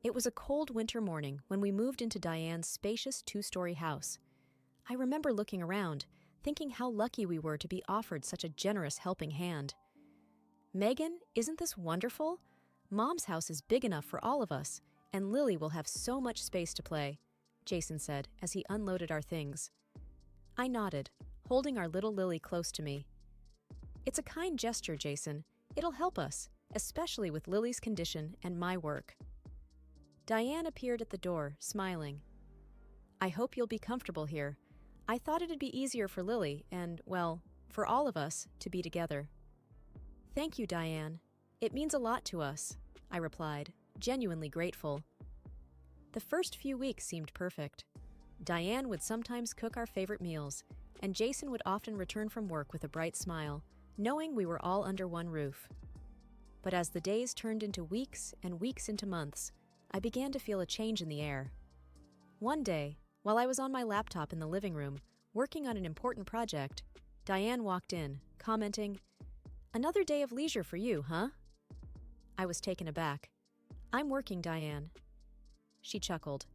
It was a cold winter morning when we moved into Diane's spacious two-story house. I remember looking around, thinking how lucky we were to be offered such a generous helping hand. "Megan, isn't this wonderful? Mom's house is big enough for all of us, and Lily will have so much space to play," Jason said as he unloaded our things. I nodded, holding our little Lily close to me. "It's a kind gesture, Jason. It'll help us, especially with Lily's condition and my work." Diane appeared at the door, smiling. "I hope you'll be comfortable here. I thought it'd be easier for Lily and, well, for all of us to be together." "Thank you, Diane. It means a lot to us," I replied, genuinely grateful. The first few weeks seemed perfect. Diane would sometimes cook our favorite meals, and Jason would often return from work with a bright smile, knowing we were all under one roof. But as the days turned into weeks and weeks into months, I began to feel a change in the air. One day, while I was on my laptop in the living room, working on an important project, Diane walked in, commenting, "Another day of leisure for you, huh?" I was taken aback. "I'm working, Diane." She chuckled.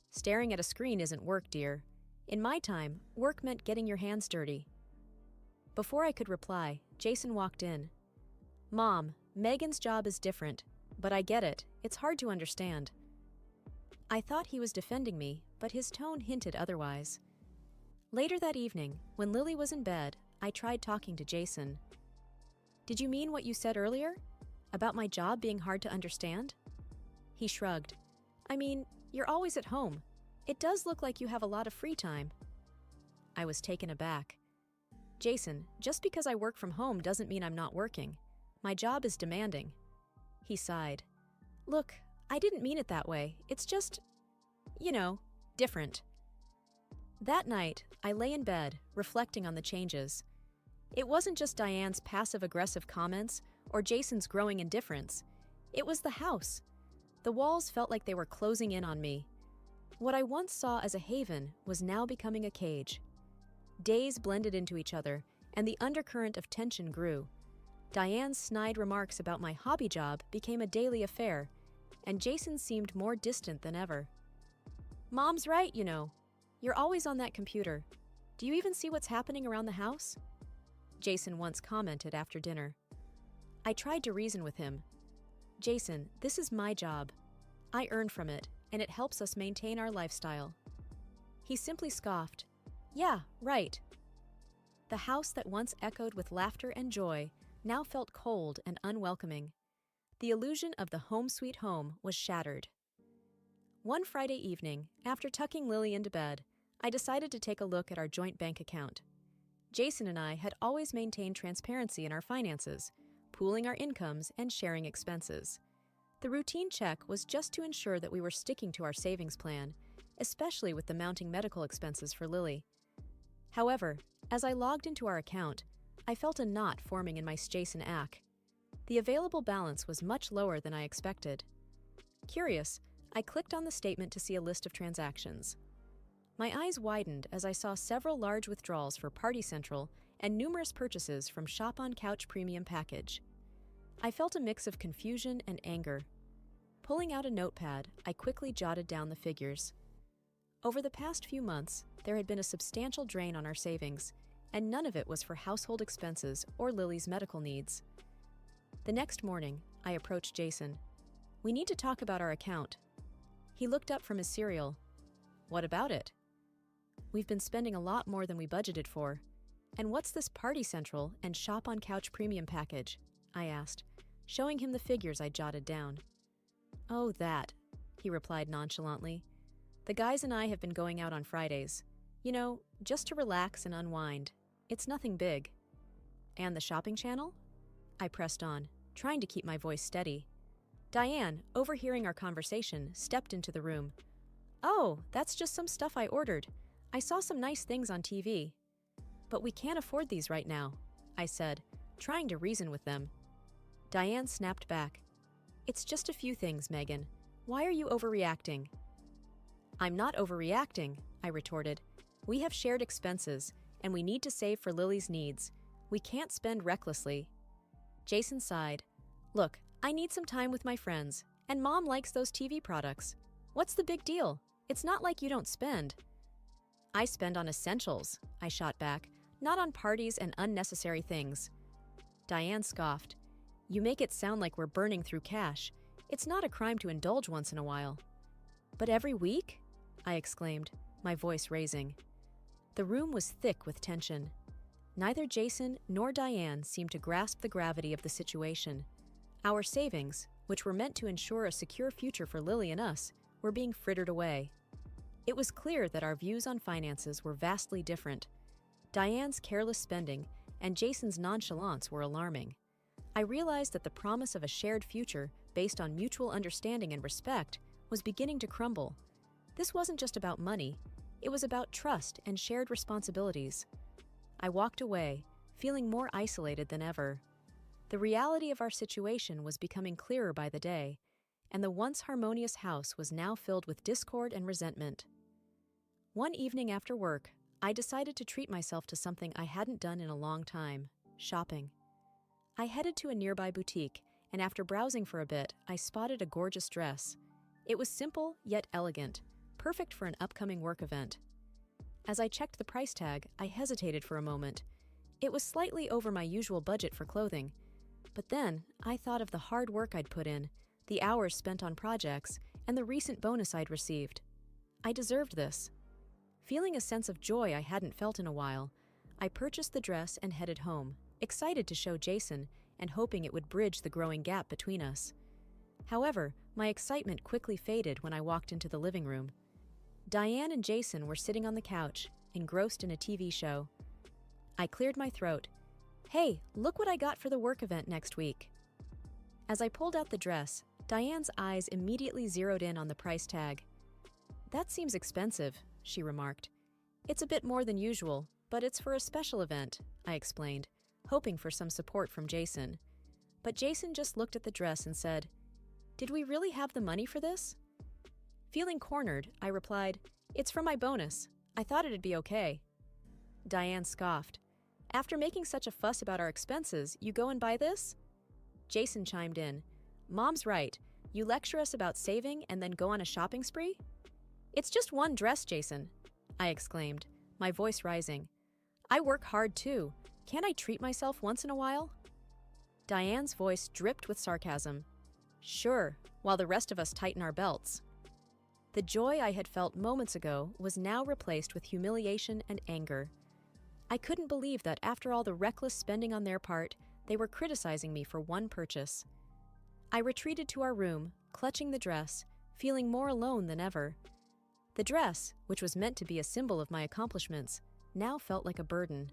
"Staring at a screen isn't work, dear. In my time, work meant getting your hands dirty." Before I could reply, Jason walked in. "Mom, Megan's job is different, but I get it. It's hard to understand." I thought he was defending me, but his tone hinted otherwise. Later that evening, when Lily was in bed, I tried talking to Jason. "Did you mean what you said earlier? About my job being hard to understand?" He shrugged. "I mean, you're always at home. It does look like you have a lot of free time." I was taken aback. "Jason, just because I work from home doesn't mean I'm not working. My job is demanding." He sighed. "Look, I didn't mean it that way. It's just, different." That night, I lay in bed, reflecting on the changes. It wasn't just Diane's passive-aggressive comments or Jason's growing indifference. It was the house. The walls felt like they were closing in on me. What I once saw as a haven was now becoming a cage. Days blended into each other, and the undercurrent of tension grew. Diane's snide remarks about my hobby job became a daily affair, and Jason seemed more distant than ever. "Mom's right, You're always on that computer. Do you even see what's happening around the house?" Jason once commented after dinner. I tried to reason with him. "Jason, this is my job. I earn from it, and it helps us maintain our lifestyle." He simply scoffed. "Yeah, right." The house that once echoed with laughter and joy now felt cold and unwelcoming. The illusion of the home sweet home was shattered. One Friday evening, after tucking Lily into bed, I decided to take a look at our joint bank account. Jason and I had always maintained transparency in our finances, pooling our incomes and sharing expenses. The routine check was just to ensure that we were sticking to our savings plan, especially with the mounting medical expenses for Lily. However, as I logged into our account, I felt a knot forming in my Jason ack. The available balance was much lower than I expected. Curious, I clicked on the statement to see a list of transactions. My eyes widened as I saw several large withdrawals for Party Central and numerous purchases from Shop on Couch Premium Package. I felt a mix of confusion and anger. Pulling out a notepad, I quickly jotted down the figures. Over the past few months, there had been a substantial drain on our savings, and none of it was for household expenses or Lily's medical needs. The next morning, I approached Jason. "We need to talk about our account." He looked up from his cereal. "What about it?" "We've been spending a lot more than we budgeted for. And what's this Party Central and Shop on Couch Premium Package?" I asked, showing him the figures I jotted down. "Oh, that," he replied nonchalantly. "The guys and I have been going out on Fridays. Just to relax and unwind. It's nothing big." "And the shopping channel?" I pressed on, trying to keep my voice steady. Diane, overhearing our conversation, stepped into the room. "Oh, that's just some stuff I ordered. I saw some nice things on TV." "But we can't afford these right now," I said, trying to reason with them. Diane snapped back. "It's just a few things, Megan. Why are you overreacting?" "I'm not overreacting," I retorted. "We have shared expenses, and we need to save for Lily's needs. We can't spend recklessly." Jason sighed. "Look, I need some time with my friends, And Mom likes those TV products. What's the big deal? It's not like you don't spend. I spend on essentials, I shot back, not on parties and unnecessary things. Diane scoffed. You make it sound like we're burning through cash. It's not a crime to indulge once in a while. But every week? I exclaimed, my voice raising. The room was thick with tension. Neither Jason nor Diane seemed to grasp the gravity of the situation. Our savings, which were meant to ensure a secure future for Lily and us, were being frittered away. It was clear that our views on finances were vastly different. Diane's careless spending and Jason's nonchalance were alarming. I realized that the promise of a shared future based on mutual understanding and respect was beginning to crumble. This wasn't just about money, it was about trust and shared responsibilities. I walked away, feeling more isolated than ever. The reality of our situation was becoming clearer by the day, and the once harmonious house was now filled with discord and resentment. One evening after work, I decided to treat myself to something I hadn't done in a long time: shopping. I headed to a nearby boutique, and after browsing for a bit, I spotted a gorgeous dress. It was simple yet elegant, perfect for an upcoming work event. As I checked the price tag, I hesitated for a moment. It was slightly over my usual budget for clothing, but then I thought of the hard work I'd put in, the hours spent on projects, and the recent bonus I'd received. I deserved this. Feeling a sense of joy I hadn't felt in a while, I purchased the dress and headed home, excited to show Jason and hoping it would bridge the growing gap between us. However, my excitement quickly faded when I walked into the living room. Diane and Jason were sitting on the couch, engrossed in a TV show. I cleared my throat. Hey, look what I got for the work event next week. As I pulled out the dress, Diane's eyes immediately zeroed in on the price tag. That seems expensive, she remarked. It's a bit more than usual, but it's for a special event, I explained, hoping for some support from Jason. But Jason just looked at the dress and said, Did we really have the money for this? Feeling cornered, I replied, It's from my bonus. I thought it'd be okay. Diane scoffed. After making such a fuss about our expenses, you go and buy this? Jason chimed in. Mom's right. You lecture us about saving and then go on a shopping spree? It's just one dress, Jason, I exclaimed, my voice rising. I work hard too. Can't I treat myself once in a while? Diane's voice dripped with sarcasm. Sure, while the rest of us tighten our belts. The joy I had felt moments ago was now replaced with humiliation and anger. I couldn't believe that after all the reckless spending on their part, they were criticizing me for one purchase. I retreated to our room, clutching the dress, feeling more alone than ever. The dress, which was meant to be a symbol of my accomplishments, now felt like a burden.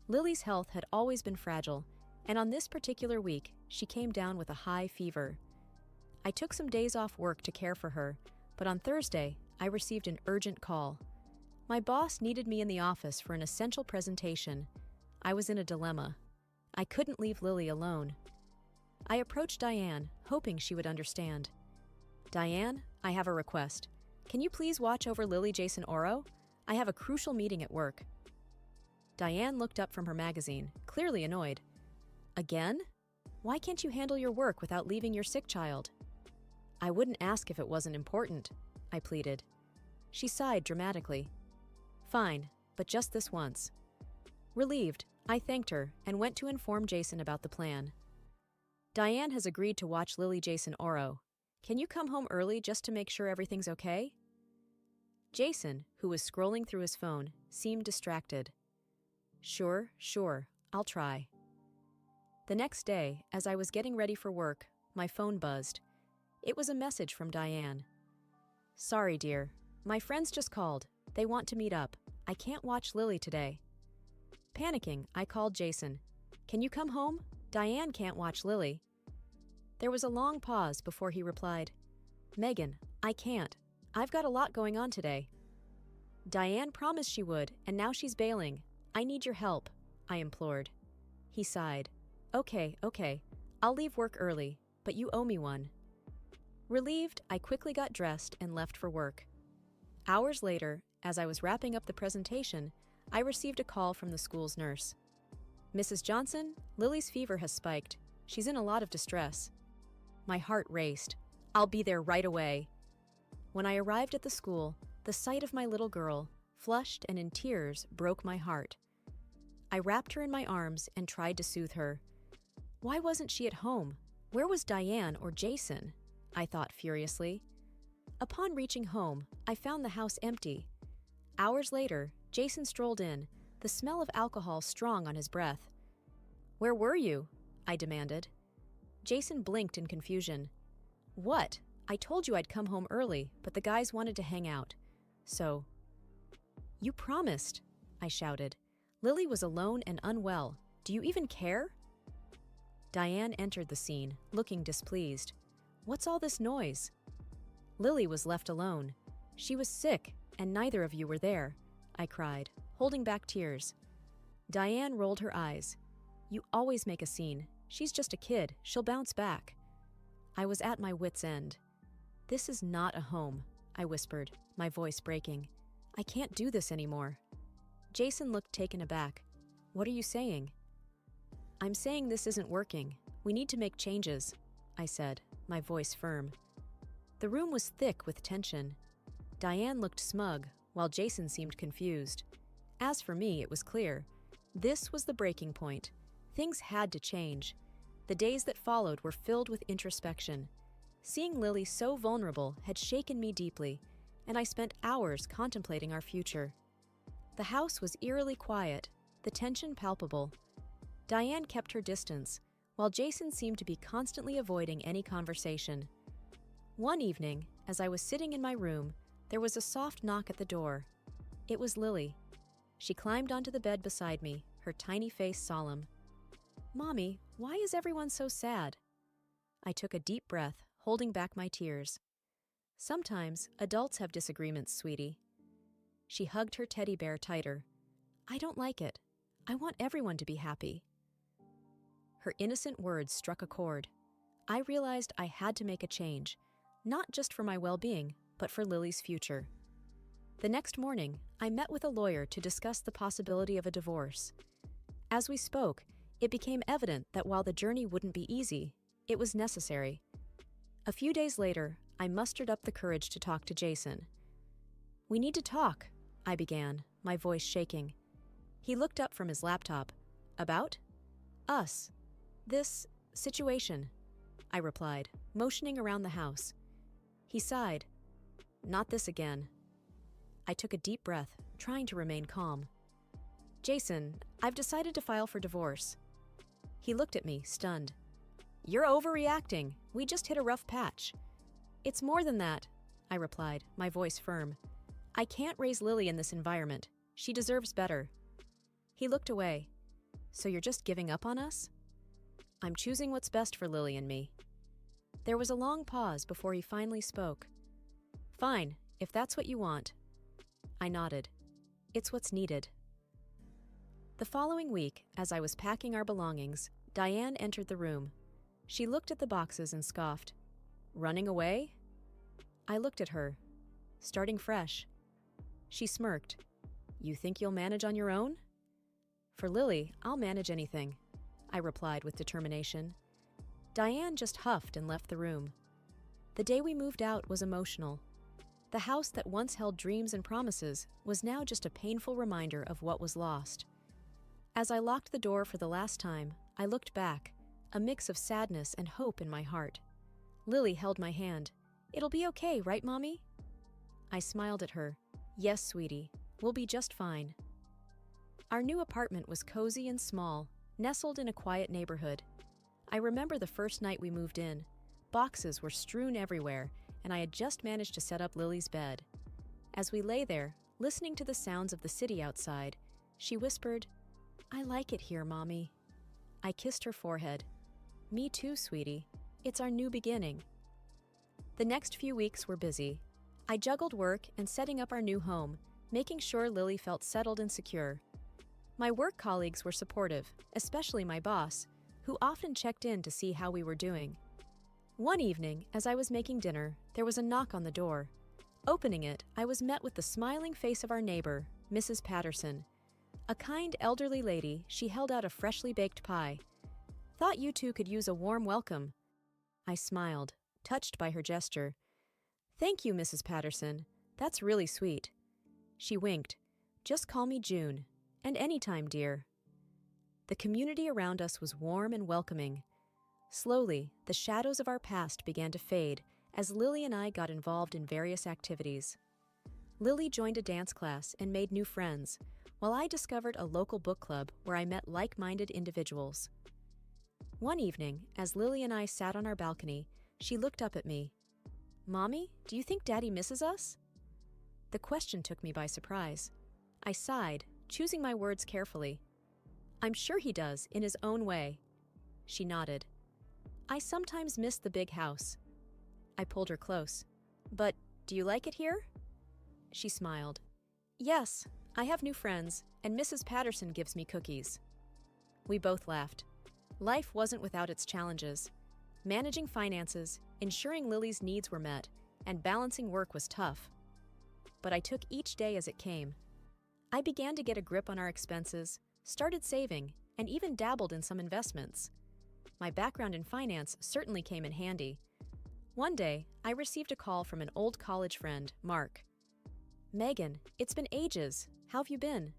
Lily's health had always been fragile, and on this particular week, she came down with a high fever. I took some days off work to care for her, but on Thursday, I received an urgent call. My boss needed me in the office for an essential presentation. I was in a dilemma. I couldn't leave Lily alone. I approached Diane, hoping she would understand. Diane, I have a request. Can you please watch over Lily Jason Oro? I have a crucial meeting at work. Diane looked up from her magazine, clearly annoyed. Again? Why can't you handle your work without leaving your sick child? I wouldn't ask if it wasn't important, I pleaded. She sighed dramatically. Fine, but just this once. Relieved, I thanked her and went to inform Jason about the plan. Diane has agreed to watch Lily Jason Oro. Can you come home early just to make sure everything's okay? Jason, who was scrolling through his phone, seemed distracted. Sure, I'll try. The next day, as I was getting ready for work, my phone buzzed. It was a message from Diane. Sorry, dear. My friends just called. They want to meet up. I can't watch Lily today. Panicking, I called Jason. Can you come home? Diane can't watch Lily. There was a long pause before he replied. Megan, I can't. I've got a lot going on today. Diane promised she would, and now she's bailing. I need your help, I implored. He sighed. Okay. I'll leave work early, but you owe me one. Relieved, I quickly got dressed and left for work. Hours later, as I was wrapping up the presentation, I received a call from the school's nurse. Mrs. Johnson, Lily's fever has spiked. She's in a lot of distress. My heart raced. I'll be there right away. When I arrived at the school, the sight of my little girl, flushed and in tears, broke my heart. I wrapped her in my arms and tried to soothe her. Why wasn't she at home? Where was Diane or Jason? I thought furiously. Upon reaching home, I found the house empty. Hours later, Jason strolled in, the smell of alcohol strong on his breath. "Where were you?" I demanded. Jason blinked in confusion. "What? I told you I'd come home early, but the guys wanted to hang out. So..." "You promised," I shouted. "Lily was alone and unwell. Do you even care?" Diane entered the scene, looking displeased. "What's all this noise?" "Lily was left alone. She was sick, and neither of you were there," I cried, holding back tears. Diane rolled her eyes. "You always make a scene. She's just a kid. She'll bounce back." I was at my wit's end. "This is not a home," I whispered, my voice breaking. "I can't do this anymore." Jason looked taken aback. "What are you saying?" "I'm saying this isn't working. We need to make changes," I said, my voice firm. The room was thick with tension. Diane looked smug, while Jason seemed confused. As for me, it was clear. This was the breaking point. Things had to change. The days that followed were filled with introspection. Seeing Lily so vulnerable had shaken me deeply, and I spent hours contemplating our future. The house was eerily quiet, the tension palpable. Diane kept her distance, while Jason seemed to be constantly avoiding any conversation. One evening, as I was sitting in my room, there was a soft knock at the door. It was Lily. She climbed onto the bed beside me, her tiny face solemn. "Mommy, why is everyone so sad?" I took a deep breath, holding back my tears. "Sometimes adults have disagreements, sweetie." She hugged her teddy bear tighter. "I don't like it. I want everyone to be happy." Her innocent words struck a chord. I realized I had to make a change, not just for my well-being, but for Lily's future. The next morning, I met with a lawyer to discuss the possibility of a divorce. As we spoke, it became evident that while the journey wouldn't be easy, it was necessary. A few days later, I mustered up the courage to talk to Jason. "We need to talk," I began, my voice shaking. He looked up from his laptop. "About?" "Us. This situation," I replied, motioning around the house. He sighed. "Not this again." I took a deep breath, trying to remain calm. "Jason, I've decided to file for divorce." He looked at me, stunned. "You're overreacting. We just hit a rough patch." "It's more than that," I replied, my voice firm. "I can't raise Lily in this environment. She deserves better." He looked away. "So you're just giving up on us?" "I'm choosing what's best for Lily and me." There was a long pause before he finally spoke. "Fine, if that's what you want." I nodded. "It's what's needed." The following week, as I was packing our belongings, Diane entered the room. She looked at the boxes and scoffed. "Running away?" I looked at her. "Starting fresh." She smirked. "You think you'll manage on your own?" "For Lily, I'll manage anything," I replied with determination. Diane just huffed and left the room. The day we moved out was emotional. The house that once held dreams and promises was now just a painful reminder of what was lost. As I locked the door for the last time, I looked back, a mix of sadness and hope in my heart. Lily held my hand. "It'll be okay, right, Mommy?" I smiled at her. "Yes, sweetie. We'll be just fine." Our new apartment was cozy and small, nestled in a quiet neighborhood. I remember the first night we moved in. Boxes were strewn everywhere, and I had just managed to set up Lily's bed. As we lay there, listening to the sounds of the city outside, she whispered, "I like it here, Mommy." I kissed her forehead. "Me too, sweetie. It's our new beginning." The next few weeks were busy. I juggled work and setting up our new home, making sure Lily felt settled and secure. My work colleagues were supportive, especially my boss, who often checked in to see how we were doing. One evening, as I was making dinner, there was a knock on the door. Opening it, I was met with the smiling face of our neighbor, Mrs. Patterson. A kind elderly lady, she held out a freshly baked pie. "Thought you two could use a warm welcome." I smiled. touched by her gesture. "Thank you, Mrs. Patterson. That's really sweet." She winked. "Just call me June. And anytime, dear." The community around us was warm and welcoming. Slowly, the shadows of our past began to fade as Lily and I got involved in various activities. Lily joined a dance class and made new friends, while I discovered a local book club where I met like-minded individuals. One evening, as Lily and I sat on our balcony, she looked up at me. "Mommy, do you think Daddy misses us?" The question took me by surprise. I sighed, choosing my words carefully. "I'm sure he does, in his own way." She nodded. "I sometimes miss the big house." I pulled her close. "But do you like it here?" She smiled. "Yes, I have new friends, and Mrs. Patterson gives me cookies." We both laughed. Life wasn't without its challenges. Managing finances, ensuring Lily's needs were met, and balancing work was tough. But I took each day as it came. I began to get a grip on our expenses, started saving, and even dabbled in some investments. My background in finance certainly came in handy. One day, I received a call from an old college friend, Mark. "Megan, it's been ages. How have you been?"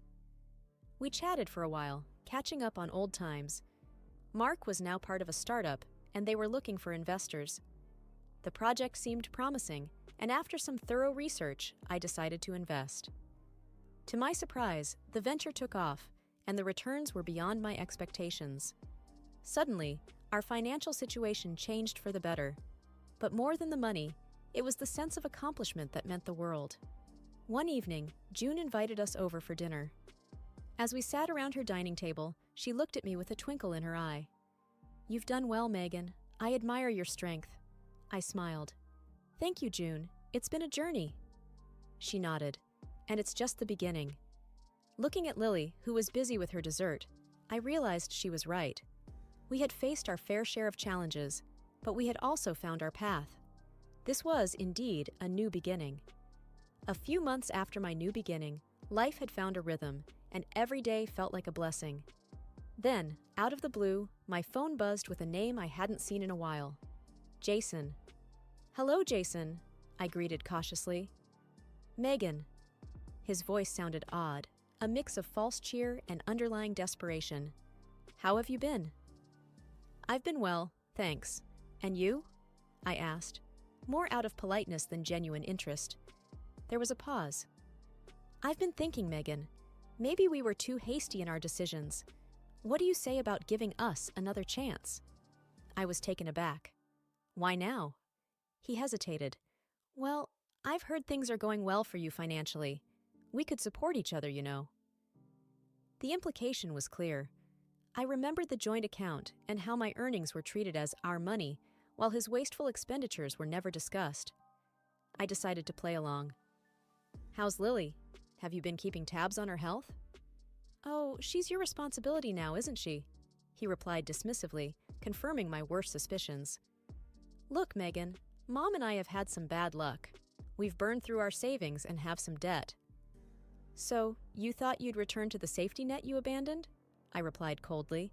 We chatted for a while, catching up on old times. Mark was now part of a startup, and they were looking for investors. The project seemed promising, and after some thorough research, I decided to invest. To my surprise, the venture took off, and the returns were beyond my expectations. Suddenly, our financial situation changed for the better. But more than the money, it was the sense of accomplishment that meant the world. One evening, June invited us over for dinner. As we sat around her dining table, she looked at me with a twinkle in her eye. "You've done well, Megan. I admire your strength." I smiled. "Thank you, June. It's been a journey." She nodded. "And it's just the beginning." Looking at Lily, who was busy with her dessert, I realized she was right. We had faced our fair share of challenges, but we had also found our path. This was, indeed, a new beginning. A few months after my new beginning, life had found a rhythm, and every day felt like a blessing. Then, out of the blue, my phone buzzed with a name I hadn't seen in a while. Jason. "Hello, Jason," I greeted cautiously. "Megan." His voice sounded odd, a mix of false cheer and underlying desperation. "How have you been?" "I've been well, thanks. And you?" I asked, more out of politeness than genuine interest. There was a pause. "I've been thinking, Megan. Maybe we were too hasty in our decisions. What do you say about giving us another chance?" I was taken aback. "Why now?" He hesitated. "Well, I've heard things are going well for you financially. We could support each other, you know." The implication was clear. I remembered the joint account and how my earnings were treated as our money, while his wasteful expenditures were never discussed. I decided to play along. "How's Lily? Have you been keeping tabs on her health?" "Oh, she's your responsibility now, isn't she?" he replied dismissively, confirming my worst suspicions. "Look, Megan, Mom and I have had some bad luck. We've burned through our savings and have some debt." "So, you thought you'd return to the safety net you abandoned?" I replied coldly.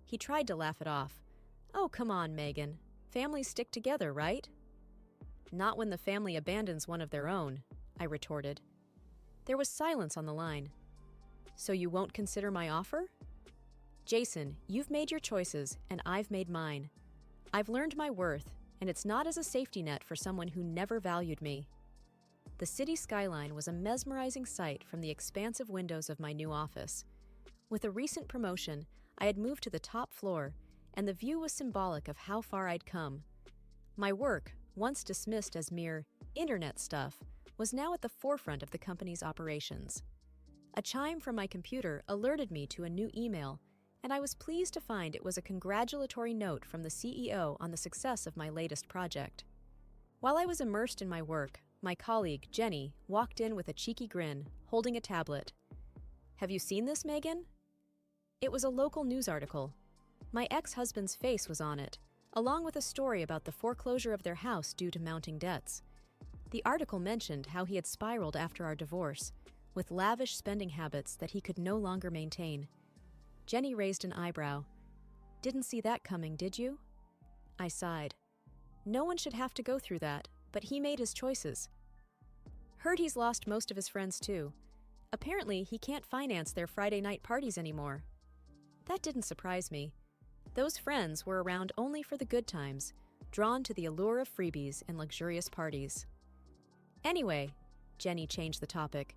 He tried to laugh it off. "Oh, come on, Megan. Families stick together, right?" "Not when the family abandons one of their own," I retorted. There was silence on the line. "So you won't consider my offer?" "Jason, you've made your choices, and I've made mine. I've learned my worth, and it's not as a safety net for someone who never valued me." The city skyline was a mesmerizing sight from the expansive windows of my new office. With a recent promotion, I had moved to the top floor, and the view was symbolic of how far I'd come. My work, once dismissed as mere internet stuff, was now at the forefront of the company's operations. A chime from my computer alerted me to a new email, and I was pleased to find it was a congratulatory note from the CEO on the success of my latest project. While I was immersed in my work, my colleague, Jenny, walked in with a cheeky grin, holding a tablet. "Have you seen this, Megan?" It was a local news article. My ex-husband's face was on it, along with a story about the foreclosure of their house due to mounting debts. The article mentioned how he had spiraled after our divorce, with lavish spending habits that he could no longer maintain. Jenny raised an eyebrow. "Didn't see that coming, did you?" I sighed. No one should have to go through that, but he made his choices. Heard he's lost most of his friends too. Apparently, he can't finance their Friday night parties anymore. That didn't surprise me. Those friends were around only for the good times, drawn to the allure of freebies and luxurious parties. Anyway, Jenny changed the topic.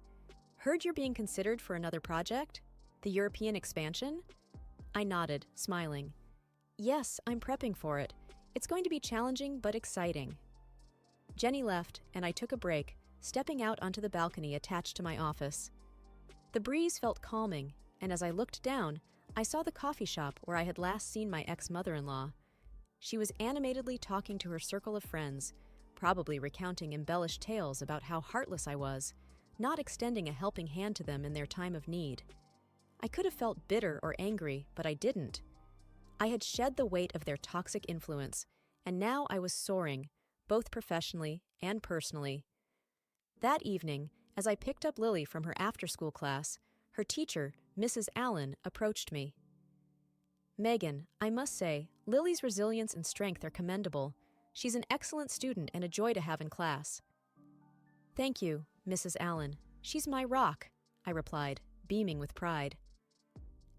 Heard you're being considered for another project? The European expansion? I nodded, smiling. Yes, I'm prepping for it. It's going to be challenging but exciting. Jenny left, and I took a break, stepping out onto the balcony attached to my office. The breeze felt calming, and as I looked down, I saw the coffee shop where I had last seen my ex-mother-in-law. She was animatedly talking to her circle of friends, probably recounting embellished tales about how heartless I was, not extending a helping hand to them in their time of need. I could have felt bitter or angry, but I didn't. I had shed the weight of their toxic influence, and now I was soaring, both professionally and personally. That evening, as I picked up Lily from her after-school class, her teacher, Mrs. Allen, approached me. Megan, I must say, Lily's resilience and strength are commendable. She's an excellent student and a joy to have in class. Thank you, Mrs. Allen. She's my rock, I replied, beaming with pride.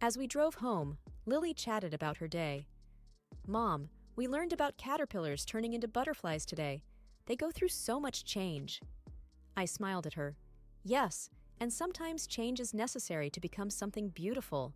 As we drove home, Lily chatted about her day. Mom, we learned about caterpillars turning into butterflies today. They go through so much change. I smiled at her. Yes, and sometimes change is necessary to become something beautiful.